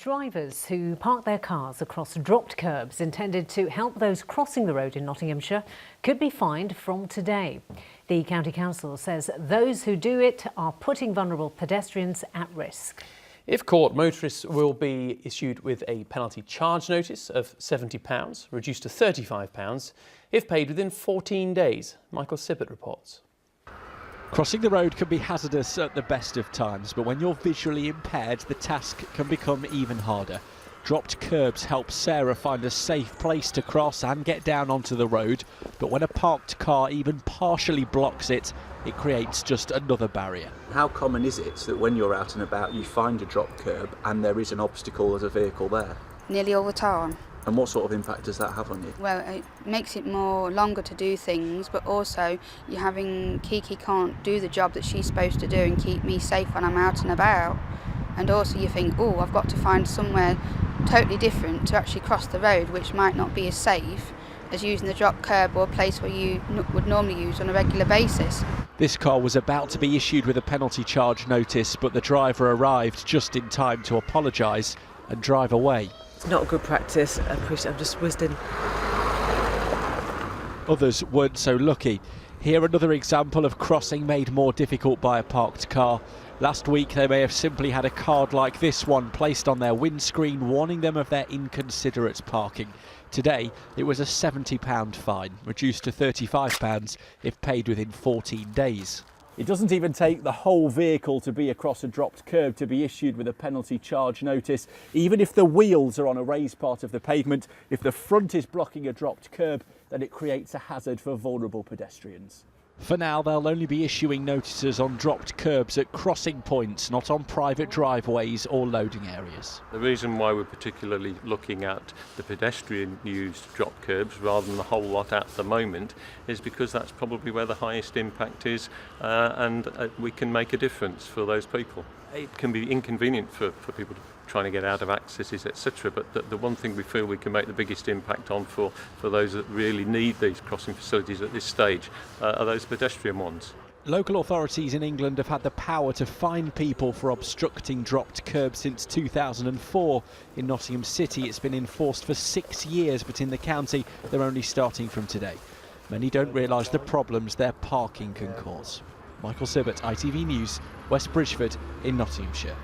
Drivers who park their cars across dropped curbs intended to help those crossing the road in Nottinghamshire could be fined from today. The County Council says those who do it are putting vulnerable pedestrians at risk. If caught, motorists will be issued with a penalty charge notice of £70, reduced to £35 if paid within 14 days. Michael Sibbett reports. Crossing the road can be hazardous at the best of times, but when you're visually impaired, the task can become even harder. Dropped curbs help Sarah find a safe place to cross and get down onto the road, but when a parked car even partially blocks it, it creates just another barrier. How common is it that when you're out and about you find a dropped curb and there is an obstacle as a vehicle there? Nearly all the time. And what sort of impact does that have on you? Well, it makes it more longer to do things, but also you're having Kiki can't do the job that she's supposed to do and keep me safe when I'm out and about. And also you think, oh, I've got to find somewhere totally different to actually cross the road, which might not be as safe as using the drop curb or a place where you would normally use on a regular basis. This car was about to be issued with a penalty charge notice, but the driver arrived just in time to apologise and drive away. It's not a good practice. I'm just whizzed in. Others weren't so lucky. Here another example of crossing made more difficult by a parked car. Last week they may have simply had a card like this one placed on their windscreen warning them of their inconsiderate parking. Today it was a £70 fine, reduced to £35 if paid within 14 days. It doesn't even take the whole vehicle to be across a dropped curb to be issued with a penalty charge notice. Even if the wheels are on a raised part of the pavement, if the front is blocking a dropped curb, then it creates a hazard for vulnerable pedestrians. For now, they'll only be issuing notices on dropped curbs at crossing points, not on private driveways or loading areas. The reason why we're particularly looking at the pedestrian-used drop curbs rather than the whole lot at the moment is because that's probably where the highest impact is and we can make a difference for those people. It can be inconvenient for people trying to get out of accesses, etc. But the one thing we feel we can make the biggest impact on for those that really need these crossing facilities at this stage are those pedestrian ones. Local authorities in England have had the power to fine people for obstructing dropped curbs since 2004. In Nottingham City, it's been enforced for 6 years, but in the county, they're only starting from today. Many don't realise the problems their parking can cause. Michael Sibbett, ITV News, West Bridgford in Nottinghamshire.